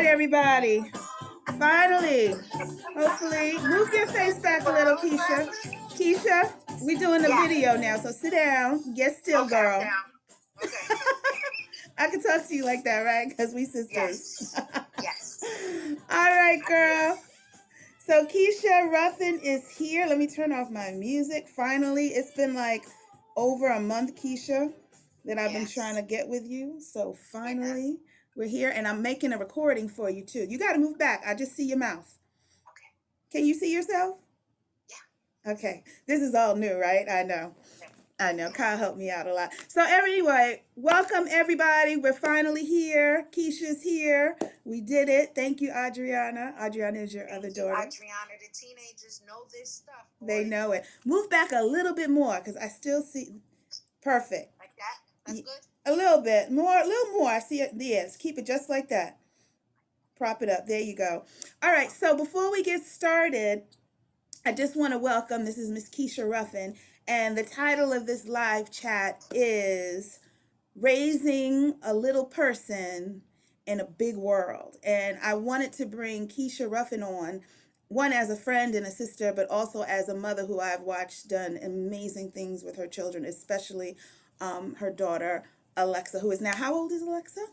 right, everybody. Finally, hopefully, move your face back a little, Kecia. Kecia, we're doing a Yeah. video now, so sit down. Get still, Okay, girl. I'm down. Okay. I can talk to you like that, right? Because we sisters. Yes. Yes. All right, I girl. So Kecia Ruffin is here. Let me turn off my music. Finally, it's been like over a month, Kecia, that I've been trying to get with you. So finally, we're here, and I'm making a recording for you too. You got to move back. I just see your mouth. Okay. Can you see yourself? Yeah. Okay. This is all new, right? I know. Kyle helped me out a lot. So anyway, welcome everybody. We're finally here. Kecia's here. We did it. Thank you, Adriana. Adriana is your other daughter. Adriana, the teenagers know this stuff. Boy. They know it. Move back a little bit more because I still see. Perfect. Like that? That's good? A little bit more, a little more. I see it. Yes, keep it just like that. Prop it up. There you go. All right. So before we get started, I just want to welcome. This is Miss Kecia Ruffin, and the title of this live chat is Raising a Little Person in a Big World. And I wanted to bring Kecia Ruffin on, one as a friend and a sister, but also as a mother who I've watched done amazing things with her children, especially her daughter, Alexa, who is now, how old is Alexa?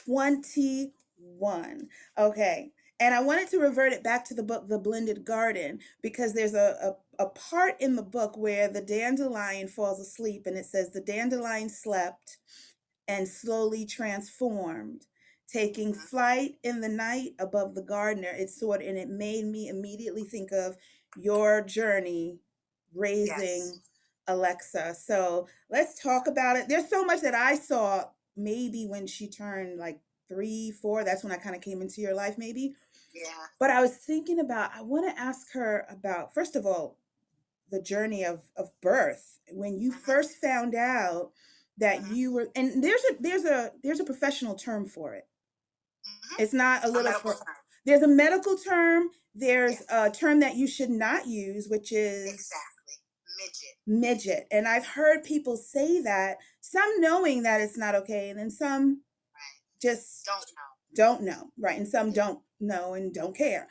21. Okay. And I wanted to revert it back to the book, The Blended Garden, because there's a part in the book where the dandelion falls asleep and it says, the dandelion slept and slowly transformed, taking flight in the night above the gardener. It soared, and it made me immediately think of your journey raising Alexa. So let's talk about it. There's so much that I saw maybe when she turned like 3, 4. That's when I kind of came into your life, maybe. Yeah. But I was thinking about, I want to ask her about, first of all, the journey of birth. When you first found out that you were, and there's a professional term for it. It's not a little there's a medical term, there's a term that you should not use, which is exactly midget. And I've heard people say that, some knowing that it's not okay, and then some just don't know, right? And some don't know and don't care.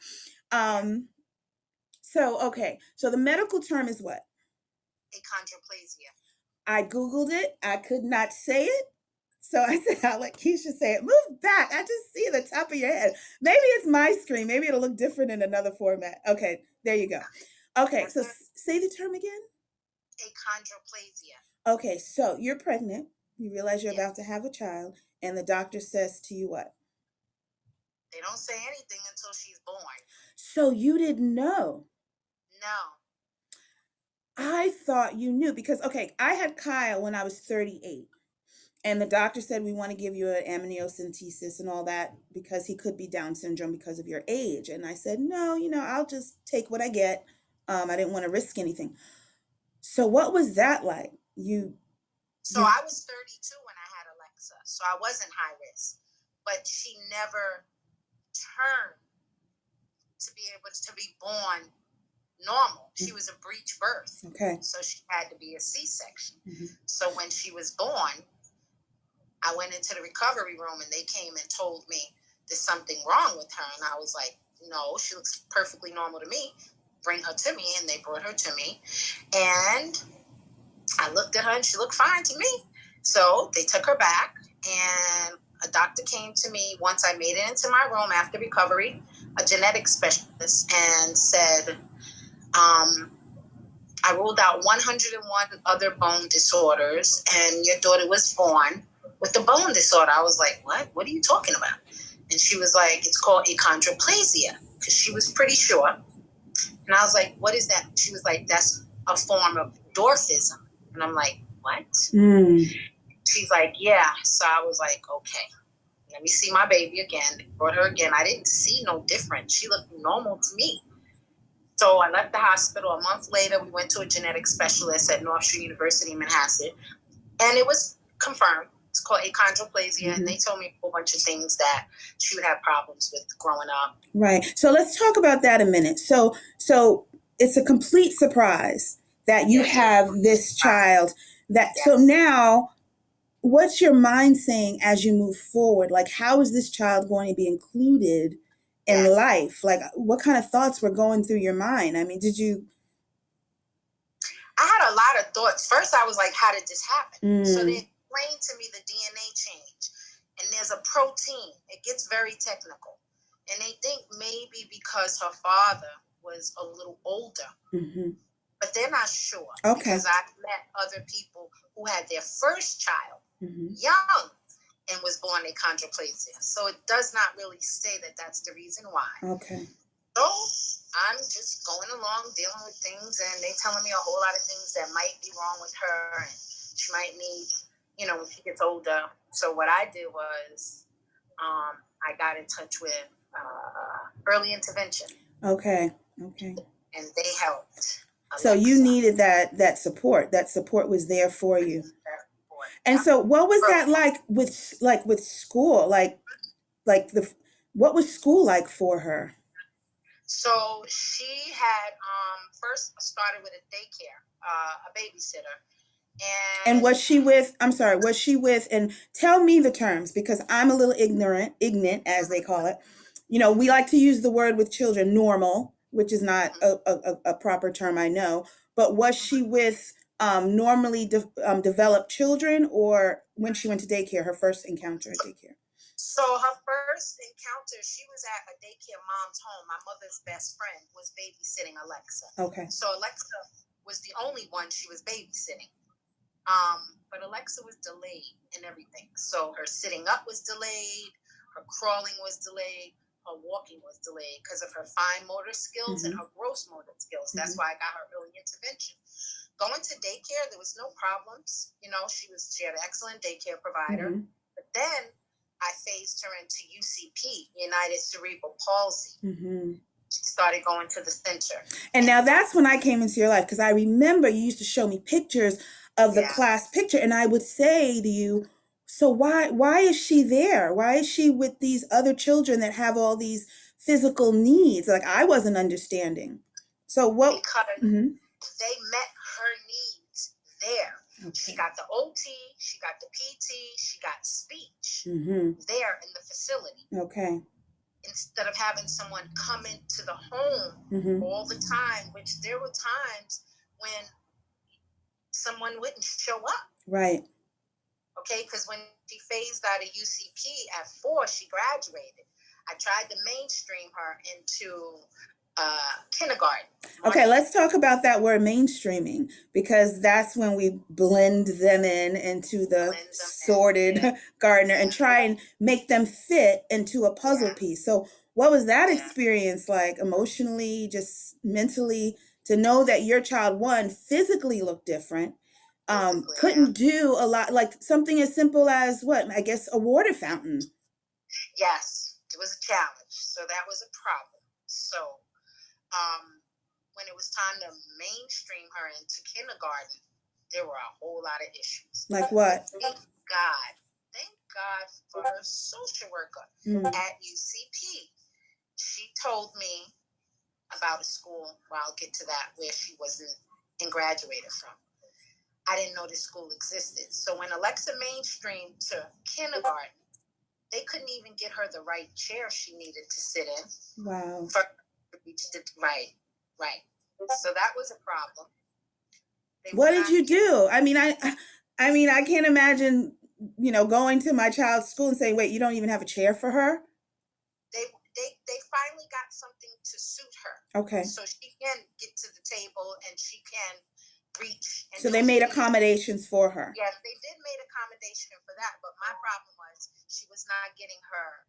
So okay, so the medical term is what? Achondroplasia. I Googled it. I could not say it. So I said, I'll let Kecia say it. Move back. I just see the top of your head. Maybe it's my screen. Maybe it'll look different in another format. Okay, there you go. Okay, so say the term again. Achondroplasia. Okay, so you're pregnant. You realize you're about to have a child, and the doctor says to you what? They don't say anything until she's born. So you didn't know? No. I thought you knew because, okay, I had Kyle when I was 38. And the doctor said, we want to give you an amniocentesis and all that because he could be Down syndrome because of your age. And I said, no, I'll just take what I get. I didn't want to risk anything. So what was that like? So I was 32 when I had Alexa. So I wasn't high risk. But she never turned to be able to be born normal. She was a breech birth. Okay. So she had to be a C-section. So when she was born, I went into the recovery room and they came and told me there's something wrong with her. And I was like, no, she looks perfectly normal to me. Bring her to me. And they brought her to me. And I looked at her and she looked fine to me. So they took her back and a doctor came to me once I made it into my room after recovery, a genetic specialist, and said, I ruled out 101 other bone disorders and your daughter was born with the bone disorder. I was like, what? What are you talking about? And she was like, it's called achondroplasia, because she was pretty sure. And I was like, what is that? She was like, that's a form of dwarfism. And I'm like, what? She's like, yeah. So I was like, okay, let me see my baby again. Brought her again. I didn't see no difference. She looked normal to me. So I left the hospital. A month later, we went to a genetic specialist at North Street University in Manhasset. And it was confirmed. It's called achondroplasia. And they told me a whole bunch of things that she would have problems with growing up. Right. So let's talk about that a minute. So it's a complete surprise that you have this child. So now, what's your mind saying as you move forward? Like, how is this child going to be included in Yes. life? Like, what kind of thoughts were going through your mind? I mean, did you? I had a lot of thoughts. First, I was like, how did this happen? So they Mm, explained to me the DNA change. And there's a protein. It gets very technical. And they think maybe because her father was a little older. hmm But they're not sure. Okay. Because I've met other people who had their first child hmm young and was born achondroplasia. So it does not really say that that's the reason why. Okay. So I'm just going along dealing with things, and they telling me a whole lot of things that might be wrong with her, and she might need, when she gets older. So what I did was, I got in touch with early intervention. Okay. Okay. And they helped. So you needed that support. That support was there for you. And so what was that like with school? Like what was school like for her? So she had first started with a daycare, a babysitter. And was she with, I'm sorry, was she with, and tell me the terms because I'm a little ignorant as they call it. We like to use the word with children, normal, which is not a proper term, I know. But was she with normally developed children, or when she went to daycare, her first encounter at daycare? So her first encounter, she was at a daycare mom's home. My mother's best friend was babysitting Alexa. Okay. So Alexa was the only one she was babysitting. But Alexa was delayed in everything. So her sitting up was delayed, her crawling was delayed, her walking was delayed because of her fine motor skills and her gross motor skills. That's why I got her early intervention. Going to daycare, there was no problems. She had an excellent daycare provider. But then I phased her into UCP, United Cerebral Palsy. She started going to the center. And now that's when I came into your life, because I remember you used to show me pictures of the class picture, and I would say to you, so why is she there? Why is she with these other children that have all these physical needs? Like, I wasn't understanding. So what? Because they met her needs there. Okay. She got the OT, she got the PT, she got speech there in the facility. Okay. Instead of having someone come into the home all the time, which there were times when someone wouldn't show up. Right. Okay, because when she phased out of UCP at 4, she graduated. I tried to mainstream her into kindergarten. Okay, let's talk about that word mainstreaming, because that's when we blend them into the sorted gardener and try and make them fit into a puzzle piece. So what was that experience like emotionally, just mentally, to know that your child, one, physically looked different, couldn't do a lot, like something as simple as what, I guess, a water fountain. Yes, it was a challenge. So that was a problem. So when it was time to mainstream her into kindergarten, there were a whole lot of issues. Like what? Thank God for her social worker at UCP. She told me about a school, well, I'll get to that, where she wasn't and graduated from. I didn't know this school existed. So when Alexa mainstreamed to kindergarten, they couldn't even get her the right chair she needed to sit in. Wow. Right. So that was a problem. What did you do? I mean, I can't imagine, going to my child's school and saying, wait, you don't even have a chair for her? They finally got something to suit her. Okay. So she can get to the table and she can reach. And so they made accommodations for her. Yes, they did make accommodation for that. But my problem was she was not getting her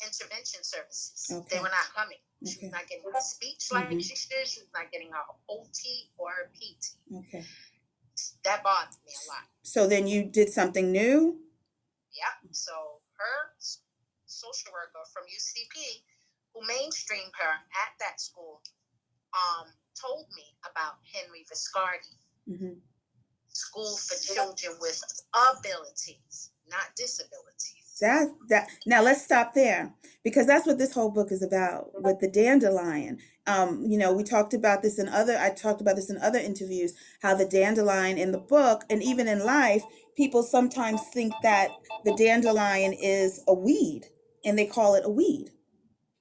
intervention services. Okay. They were not coming. She was not getting her speech like she should. She was not getting her OT or her PT. Okay. That bothered me a lot. So then you did something new? Yeah. So her social worker from UCP, who mainstreamed her at that school, told me about Henry Viscardi. School for children with abilities, not disabilities. Now let's stop there, because that's what this whole book is about with the dandelion. We talked about this I talked about this in other interviews, how the dandelion in the book and even in life, people sometimes think that the dandelion is a weed and they call it a weed,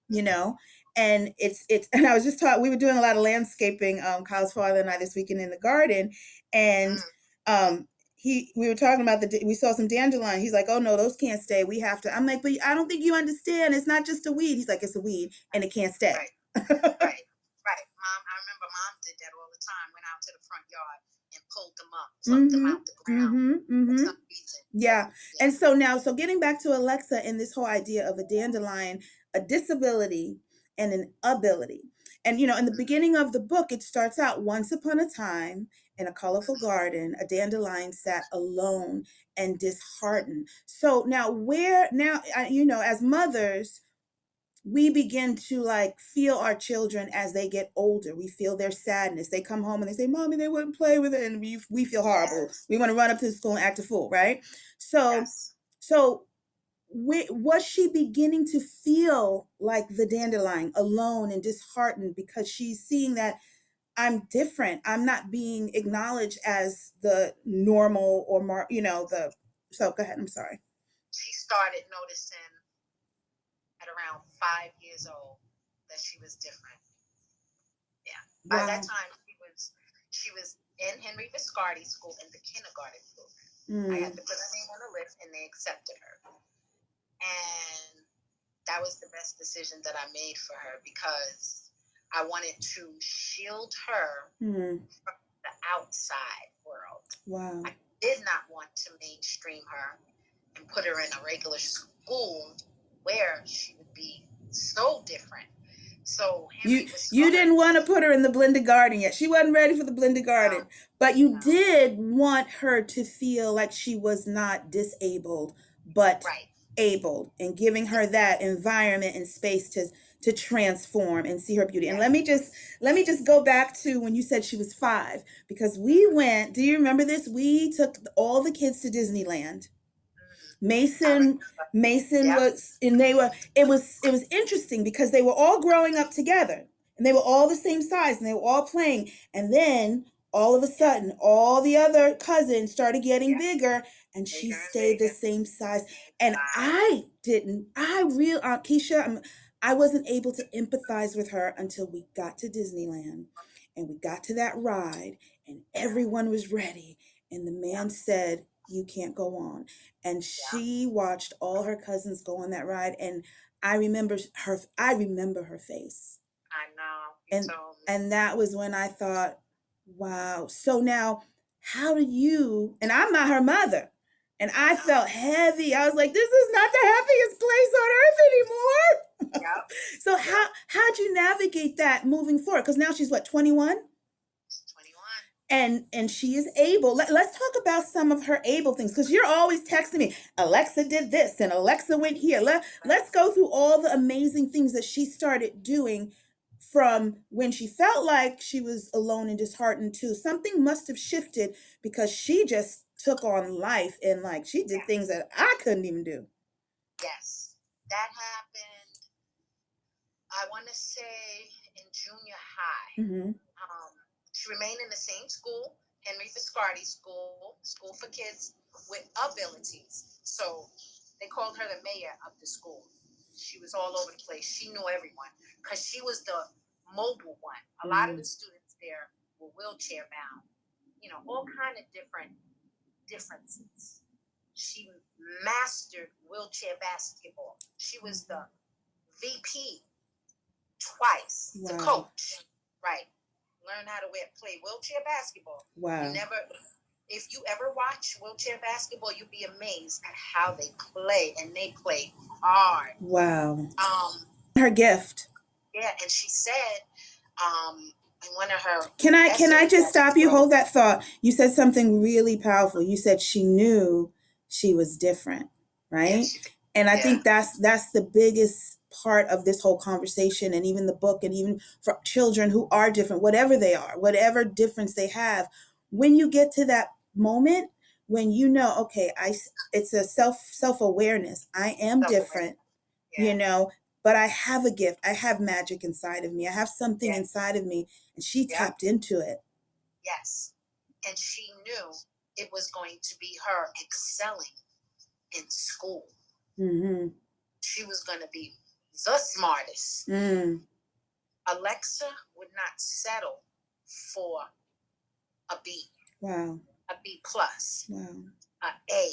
you know, and and I was just taught, we were doing a lot of landscaping, Kyle's father and I this weekend in the garden. And, um, we were talking about we saw some dandelion. He's like, oh no, those can't stay. We have to, I'm like, but I don't think you understand. It's not just a weed. He's like, it's a weed and it can't stay. Right. Right. Right. Mom, I remember mom did that all the time. Went out to the front yard and pulled them up, plucked them out the ground for some reason. Yeah. And so now, so getting back to Alexa and this whole idea of a dandelion, a disability and an ability. And, in the beginning of the book, it starts out, once upon a time in a colorful garden, a dandelion sat alone and disheartened. So as mothers, we begin to like feel our children as they get older. We feel their sadness. They come home and they say, Mommy, they wouldn't play with it. And we feel horrible. Yes. We want to run up to the school and act a fool, right? So, yes. So was she beginning to feel like the dandelion, alone and disheartened, because she's seeing that I'm different. I'm not being acknowledged as the normal or more, so go ahead. I'm sorry. She started noticing at around 5 years old that she was different. Yeah. Wow. By that time, she was in Henry Viscardi school in the kindergarten program. I had to put her name on the list, and they accepted her. And that was the best decision that I made for her, because I wanted to shield her from the outside world. Wow. I did not want to mainstream her and put her in a regular school where she would be so different. So you didn't want to put her in the blended garden yet. She wasn't ready for the blended garden. No, but you did want her to feel like she was not disabled, but able, and giving her that environment and space to transform and see her beauty. And let me just go back to when you said she was 5, because we went, do you remember this? We took all the kids to Disneyland. Mason was, and it was interesting because they were all growing up together and they were all the same size and they were all playing. And then all of a sudden, all the other cousins started getting bigger and she stayed the same size. And Kecia, I wasn't able to empathize with her until we got to Disneyland and we got to that ride and everyone was ready. And the man said, you can't go on. And she watched all her cousins go on that ride. And I remember her face. I know. And that was when I thought, wow. So now how do you, and I'm not her mother, and I felt heavy. I was like, this is not the happiest place on earth anymore. Yep. So how'd you navigate that moving forward? Because now she's what, 21? And she is able. Let's talk about some of her able things, because you're always texting me, Alexa did this and Alexa went here. Let's go through all the amazing things that she started doing from when she felt like she was alone and disheartened to something must have shifted, because she just took on life and like she did things that I couldn't even do. Yes, that happened, I want to say, in junior high. She remained in the same school, Henry Viscardi School for kids with abilities. So they called her the mayor of the school. She was all over the place. She knew everyone because she was the mobile one. A lot of the students there were wheelchair bound, all kind of differences. She mastered wheelchair basketball. She was the VP twice, the coach, right? Learn how to play wheelchair basketball. Wow. If you ever watch wheelchair basketball, you'll be amazed at how they play, and they play hard. Wow. Her gift. Yeah, and she said, in one of her Can I just stop you? Hold that thought. You said something really powerful. You said she knew she was different, right? Yeah, and I think that's the biggest part of this whole conversation, and even the book, and even for children who are different, whatever they are, whatever difference they have, when you get to that moment when okay, it's a self-awareness. I am different, but I have a gift. I have magic inside of me. I have something Yes. inside of me, and she Yep. tapped into it. Yes. And she knew it was going to be her excelling in school. Mm-hmm. She was going to be the smartest. Mm. Alexa would not settle for a B. Wow. A B plus. Wow. A.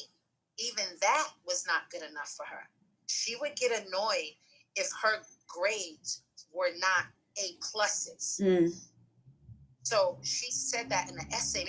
Even that was not good enough for her. She would get annoyed if her grades were not A pluses. Mm. So she said that in the essay.